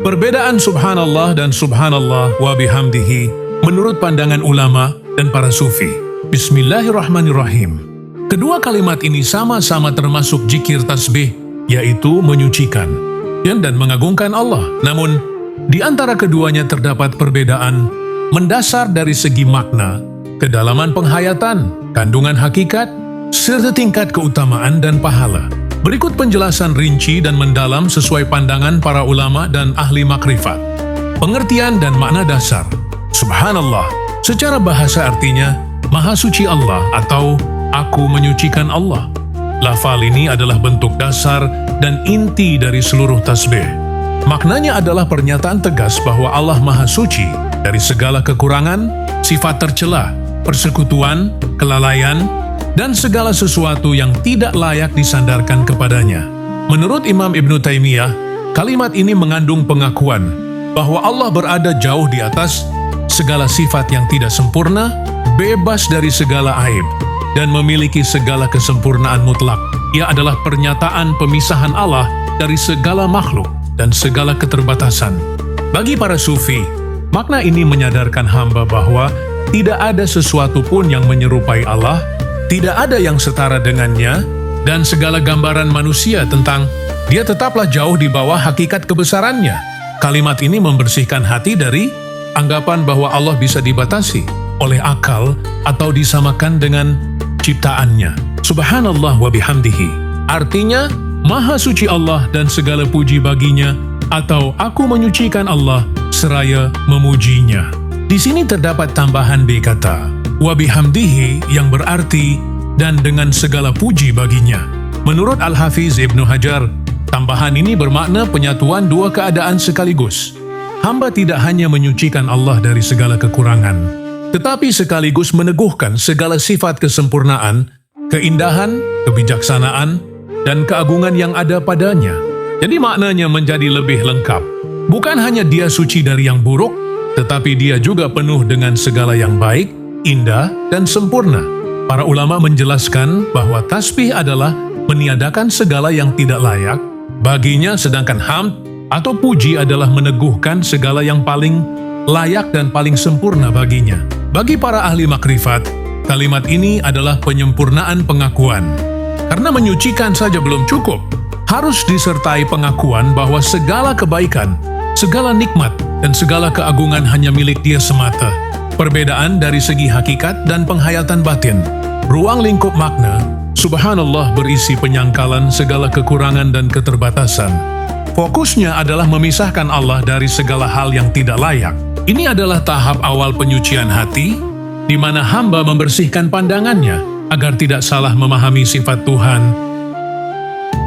Perbedaan subhanallah dan subhanallah wa bihamdihi menurut pandangan ulama dan para sufi. Bismillahirrahmanirrahim. Kedua kalimat ini sama-sama termasuk zikir tasbih, yaitu menyucikan dan mengagungkan Allah. Namun, di antara keduanya terdapat perbedaan mendasar dari segi makna, kedalaman penghayatan, kandungan hakikat, serta tingkat keutamaan dan pahala. Berikut penjelasan rinci dan mendalam sesuai pandangan para ulama dan ahli makrifat. Pengertian dan makna dasar. Subhanallah, secara bahasa artinya, Maha Suci Allah atau Aku menyucikan Allah. Lafal ini adalah bentuk dasar dan inti dari seluruh tasbih. Maknanya adalah pernyataan tegas bahwa Allah Maha Suci dari segala kekurangan, sifat tercela, persekutuan, kelalaian, dan segala sesuatu yang tidak layak disandarkan kepadanya. Menurut Imam Ibnu Taimiyah, kalimat ini mengandung pengakuan bahwa Allah berada jauh di atas segala sifat yang tidak sempurna, bebas dari segala aib, dan memiliki segala kesempurnaan mutlak. Ia adalah pernyataan pemisahan Allah dari segala makhluk dan segala keterbatasan. Bagi para sufi, makna ini menyadarkan hamba bahwa tidak ada sesuatu pun yang menyerupai Allah, tidak ada yang setara dengannya, dan segala gambaran manusia tentang dia tetaplah jauh di bawah hakikat kebesarannya. Kalimat ini membersihkan hati dari anggapan bahwa Allah bisa dibatasi oleh akal atau disamakan dengan ciptaannya. Subhanallah wa bihamdihi. Artinya, Maha Suci Allah dan segala puji baginya, atau Aku menyucikan Allah seraya memujinya. Di sini terdapat tambahan B kata wa bihamdihi yang berarti dan dengan segala puji baginya. Menurut Al-Hafiz Ibnu Hajar, tambahan ini bermakna penyatuan dua keadaan sekaligus. Hamba tidak hanya menyucikan Allah dari segala kekurangan, tetapi sekaligus meneguhkan segala sifat kesempurnaan, keindahan, kebijaksanaan, dan keagungan yang ada padanya. Jadi maknanya menjadi lebih lengkap. Bukan hanya dia suci dari yang buruk, tetapi dia juga penuh dengan segala yang baik, indah, dan sempurna. Para ulama menjelaskan bahwa tasbih adalah meniadakan segala yang tidak layak baginya, sedangkan hamd atau puji adalah meneguhkan segala yang paling layak dan paling sempurna baginya. Bagi para ahli makrifat, kalimat ini adalah penyempurnaan pengakuan. Karena menyucikan saja belum cukup, harus disertai pengakuan bahwa segala kebaikan, segala nikmat, dan segala keagungan hanya milik Dia semata. Perbedaan dari segi hakikat dan penghayatan batin. Ruang lingkup makna, subhanallah berisi penyangkalan segala kekurangan dan keterbatasan. Fokusnya adalah memisahkan Allah dari segala hal yang tidak layak. Ini adalah tahap awal penyucian hati, di mana hamba membersihkan pandangannya agar tidak salah memahami sifat Tuhan.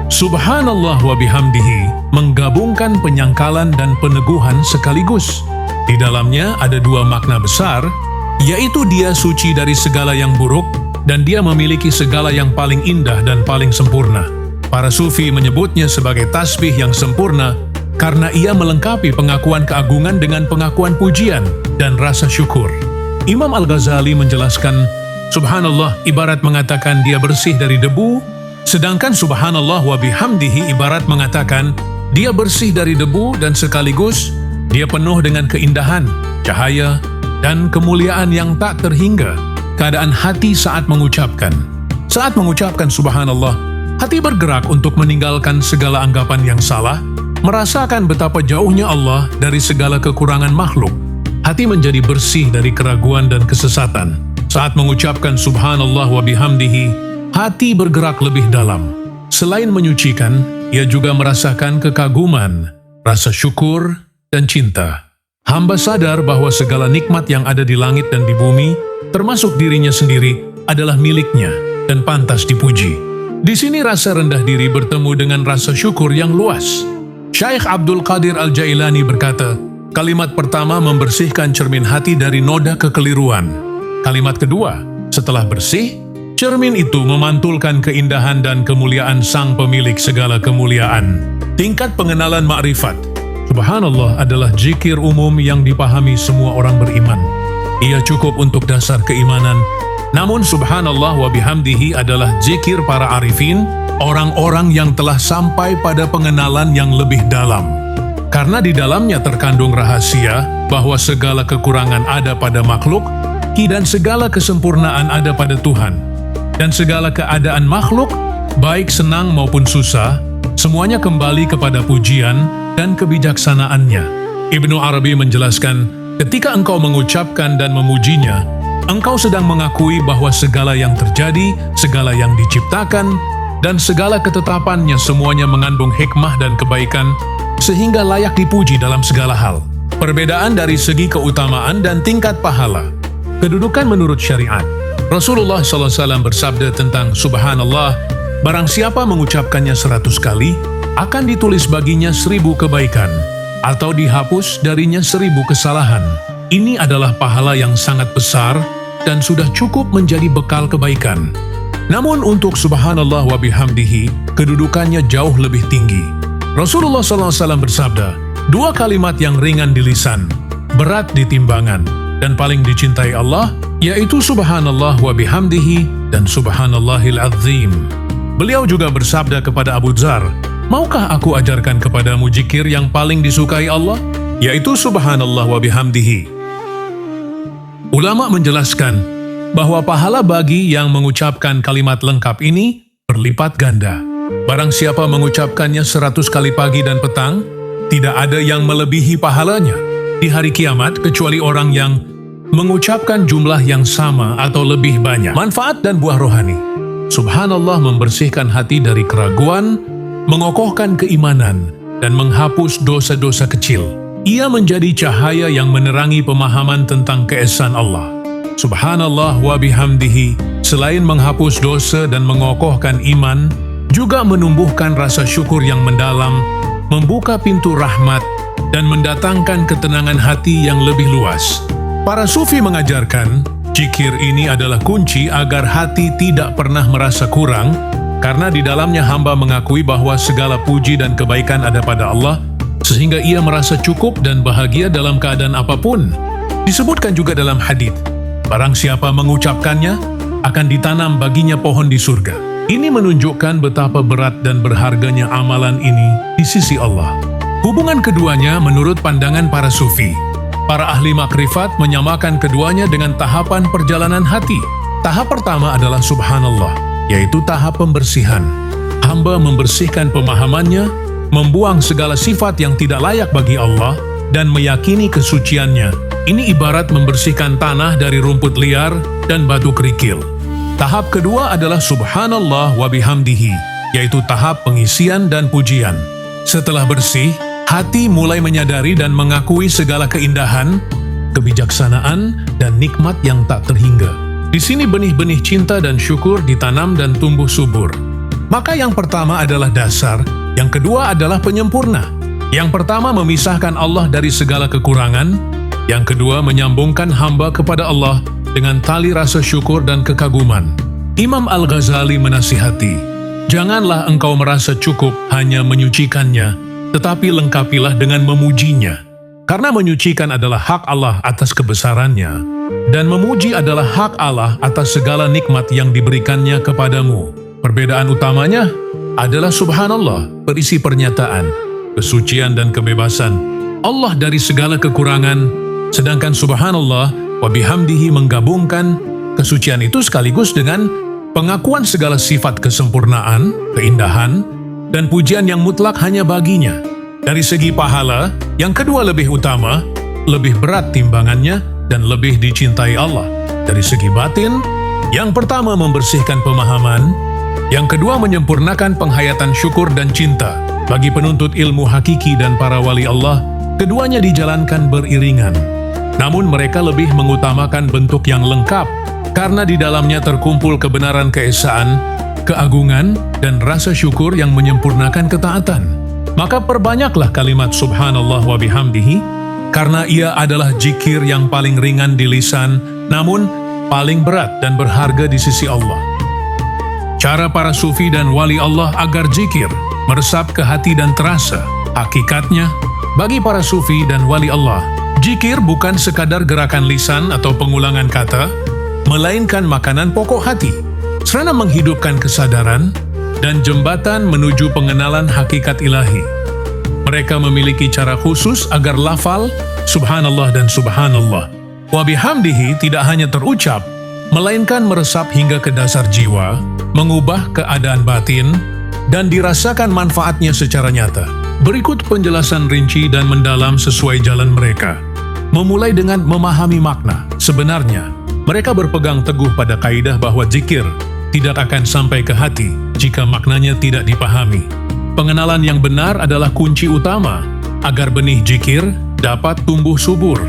Subhanallah wa bihamdihi menggabungkan penyangkalan dan peneguhan sekaligus. Di dalamnya ada dua makna besar, yaitu Dia suci dari segala yang buruk dan Dia memiliki segala yang paling indah dan paling sempurna. Para sufi menyebutnya sebagai tasbih yang sempurna karena ia melengkapi pengakuan keagungan dengan pengakuan pujian dan rasa syukur. Imam Al-Ghazali menjelaskan, Subhanallah ibarat mengatakan Dia bersih dari debu, sedangkan Subhanallah wa bihamdihi ibarat mengatakan Dia bersih dari debu dan sekaligus Dia penuh dengan keindahan, cahaya, dan kemuliaan yang tak terhingga. Keadaan hati saat mengucapkan. Saat mengucapkan Subhanallah, hati bergerak untuk meninggalkan segala anggapan yang salah, merasakan betapa jauhnya Allah dari segala kekurangan makhluk. Hati menjadi bersih dari keraguan dan kesesatan. Saat mengucapkan Subhanallah wa bihamdihi, hati bergerak lebih dalam. Selain menyucikan, ia juga merasakan kekaguman, rasa syukur, dan cinta. Hamba sadar bahwa segala nikmat yang ada di langit dan di bumi, termasuk dirinya sendiri, adalah miliknya dan pantas dipuji. Di sini rasa rendah diri bertemu dengan rasa syukur yang luas. Syekh Abdul Qadir Al-Jailani berkata, kalimat pertama membersihkan cermin hati dari noda kekeliruan. Kalimat kedua, setelah bersih, cermin itu memantulkan keindahan dan kemuliaan Sang Pemilik segala kemuliaan. Tingkat pengenalan makrifat. Subhanallah adalah zikir umum yang dipahami semua orang beriman. Ia cukup untuk dasar keimanan. Namun Subhanallah wa bihamdihi adalah zikir para arifin, orang-orang yang telah sampai pada pengenalan yang lebih dalam. Karena di dalamnya terkandung rahasia bahwa segala kekurangan ada pada makhluk, dan segala kesempurnaan ada pada Tuhan. Dan segala keadaan makhluk, baik senang maupun susah, semuanya kembali kepada pujian dan kebijaksanaannya. Ibnu Arabi menjelaskan, ketika engkau mengucapkan dan memujinya, engkau sedang mengakui bahwa segala yang terjadi, segala yang diciptakan, dan segala ketetapannya semuanya mengandung hikmah dan kebaikan, sehingga layak dipuji dalam segala hal. Perbedaan dari segi keutamaan dan tingkat pahala. Kedudukan menurut syariat. Rasulullah SAW bersabda tentang Subhanallah, barang siapa mengucapkannya 100 kali, akan ditulis baginya 1000 kebaikan, atau dihapus darinya 1000 kesalahan. Ini adalah pahala yang sangat besar dan sudah cukup menjadi bekal kebaikan. Namun untuk Subhanallah wa bihamdihi, kedudukannya jauh lebih tinggi. Rasulullah SAW bersabda, 2 kalimat yang ringan di lisan, berat di timbangan, dan paling dicintai Allah, yaitu Subhanallah wa bihamdihi dan Subhanallahil azim. Beliau juga bersabda kepada Abu Dzar, maukah aku ajarkan kepadamu zikir yang paling disukai Allah, yaitu Subhanallah wa bihamdihi. Ulama menjelaskan bahwa pahala bagi yang mengucapkan kalimat lengkap ini berlipat ganda. Barang siapa mengucapkannya 100 kali pagi dan petang, tidak ada yang melebihi pahalanya di hari kiamat kecuali orang yang mengucapkan jumlah yang sama atau lebih banyak. Manfaat dan buah rohani. Subhanallah membersihkan hati dari keraguan, mengokohkan keimanan, dan menghapus dosa-dosa kecil. Ia menjadi cahaya yang menerangi pemahaman tentang keesaan Allah. Subhanallah wa bihamdihi, selain menghapus dosa dan mengokohkan iman, juga menumbuhkan rasa syukur yang mendalam, membuka pintu rahmat, dan mendatangkan ketenangan hati yang lebih luas. Para sufi mengajarkan, zikir ini adalah kunci agar hati tidak pernah merasa kurang, karena di dalamnya hamba mengakui bahwa segala puji dan kebaikan ada pada Allah, sehingga ia merasa cukup dan bahagia dalam keadaan apapun. Disebutkan juga dalam hadits, barang siapa mengucapkannya, akan ditanam baginya pohon di surga. Ini menunjukkan betapa berat dan berharganya amalan ini di sisi Allah. Hubungan keduanya menurut pandangan para sufi. Para ahli makrifat menyamakan keduanya dengan tahapan perjalanan hati. Tahap pertama adalah Subhanallah, yaitu tahap pembersihan. Hamba membersihkan pemahamannya, membuang segala sifat yang tidak layak bagi Allah, dan meyakini kesuciannya. Ini ibarat membersihkan tanah dari rumput liar dan batu kerikil. Tahap kedua adalah Subhanallah wa bihamdihi, yaitu tahap pengisian dan pujian. Setelah bersih, hati mulai menyadari dan mengakui segala keindahan, kebijaksanaan, dan nikmat yang tak terhingga. Di sini benih-benih cinta dan syukur ditanam dan tumbuh subur. Maka yang pertama adalah dasar, yang kedua adalah penyempurna. Yang pertama memisahkan Allah dari segala kekurangan, yang kedua menyambungkan hamba kepada Allah dengan tali rasa syukur dan kekaguman. Imam Al-Ghazali menasihati, janganlah engkau merasa cukup hanya menyucikannya, tetapi lengkapilah dengan memujinya. Karena menyucikan adalah hak Allah atas kebesarannya, dan memuji adalah hak Allah atas segala nikmat yang diberikannya kepadamu. Perbedaan utamanya adalah Subhanallah, berisi pernyataan, kesucian dan kebebasan Allah dari segala kekurangan, sedangkan Subhanallah wa bihamdihi menggabungkan kesucian itu sekaligus dengan pengakuan segala sifat kesempurnaan, keindahan, dan pujian yang mutlak hanya baginya. Dari segi pahala, yang kedua lebih utama, lebih berat timbangannya, dan lebih dicintai Allah. Dari segi batin, yang pertama membersihkan pemahaman, yang kedua menyempurnakan penghayatan syukur dan cinta. Bagi penuntut ilmu hakiki dan para wali Allah, keduanya dijalankan beriringan. Namun mereka lebih mengutamakan bentuk yang lengkap, karena di dalamnya terkumpul kebenaran keesaan, keagungan, dan rasa syukur yang menyempurnakan ketaatan. Maka perbanyaklah kalimat Subhanallah wa bihamdihi, karena ia adalah zikir yang paling ringan di lisan, namun paling berat dan berharga di sisi Allah. Cara para sufi dan wali Allah agar zikir meresap ke hati dan terasa. Hakikatnya, bagi para sufi dan wali Allah, zikir bukan sekadar gerakan lisan atau pengulangan kata, melainkan makanan pokok hati, serta menghidupkan kesadaran dan jembatan menuju pengenalan hakikat ilahi. Mereka memiliki cara khusus agar lafal subhanallah dan subhanallah wa bihamdihi tidak hanya terucap, melainkan meresap hingga ke dasar jiwa, mengubah keadaan batin, dan dirasakan manfaatnya secara nyata. Berikut penjelasan rinci dan mendalam sesuai jalan mereka. Memulai dengan memahami makna. Sebenarnya, mereka berpegang teguh pada kaidah bahwa zikir tidak akan sampai ke hati jika maknanya tidak dipahami. Pengenalan yang benar adalah kunci utama agar benih zikir dapat tumbuh subur.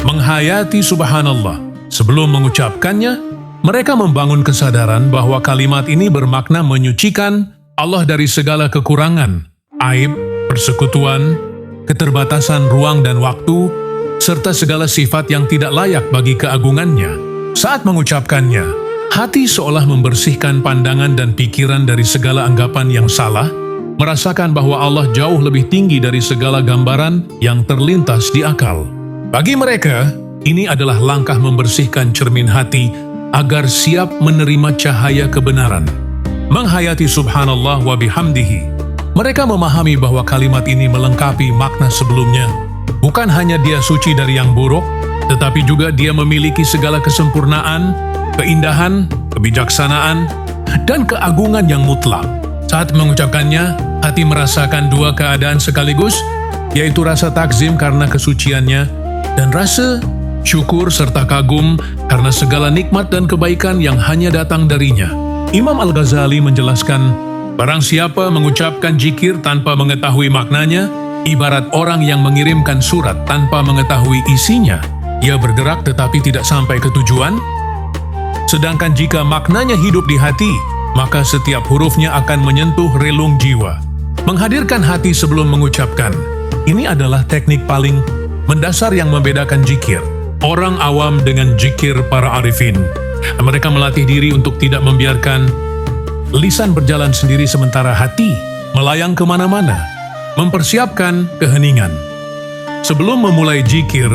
Menghayati subhanallah sebelum mengucapkannya, mereka membangun kesadaran bahwa kalimat ini bermakna menyucikan Allah dari segala kekurangan, aib, persekutuan, keterbatasan ruang dan waktu, serta segala sifat yang tidak layak bagi keagungannya. Saat mengucapkannya, hati seolah membersihkan pandangan dan pikiran dari segala anggapan yang salah, merasakan bahwa Allah jauh lebih tinggi dari segala gambaran yang terlintas di akal. Bagi mereka, ini adalah langkah membersihkan cermin hati agar siap menerima cahaya kebenaran. Menghayati subhanallah wa bihamdihi, mereka memahami bahwa kalimat ini melengkapi makna sebelumnya. Bukan hanya dia suci dari yang buruk, tetapi juga dia memiliki segala kesempurnaan, keindahan, kebijaksanaan, dan keagungan yang mutlak. Saat mengucapkannya, hati merasakan dua keadaan sekaligus, yaitu rasa takzim karena kesuciannya, dan rasa syukur serta kagum karena segala nikmat dan kebaikan yang hanya datang darinya. Imam Al-Ghazali menjelaskan, barang siapa mengucapkan zikir tanpa mengetahui maknanya, ibarat orang yang mengirimkan surat tanpa mengetahui isinya. Ia bergerak tetapi tidak sampai ke tujuan. Sedangkan jika maknanya hidup di hati, maka setiap hurufnya akan menyentuh relung jiwa. Menghadirkan hati sebelum mengucapkan. Ini adalah teknik paling mendasar yang membedakan zikir orang awam dengan zikir para arifin. Mereka melatih diri untuk tidak membiarkan lisan berjalan sendiri sementara hati melayang kemana-mana, mempersiapkan keheningan. Sebelum memulai zikir,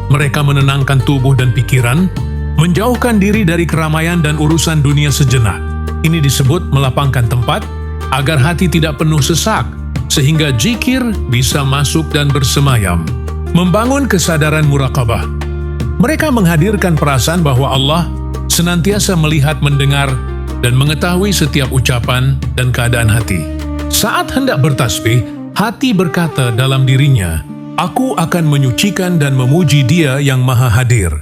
mereka menenangkan tubuh dan pikiran, menjauhkan diri dari keramaian dan urusan dunia sejenak. Ini disebut melapangkan tempat, agar hati tidak penuh sesak, sehingga zikir bisa masuk dan bersemayam. Membangun kesadaran muraqabah. Mereka menghadirkan perasaan bahwa Allah senantiasa melihat, mendengar, dan mengetahui setiap ucapan dan keadaan hati. Saat hendak bertasbih, hati berkata dalam dirinya, "Aku akan menyucikan dan memuji Dia yang Maha Hadir,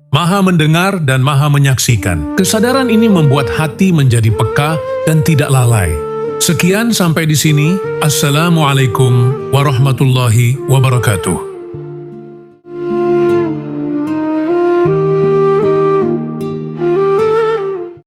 Maha mendengar dan Maha menyaksikan." Kesadaran ini membuat hati menjadi peka dan tidak lalai. Sekian sampai di sini. Assalamualaikum warahmatullahi wabarakatuh.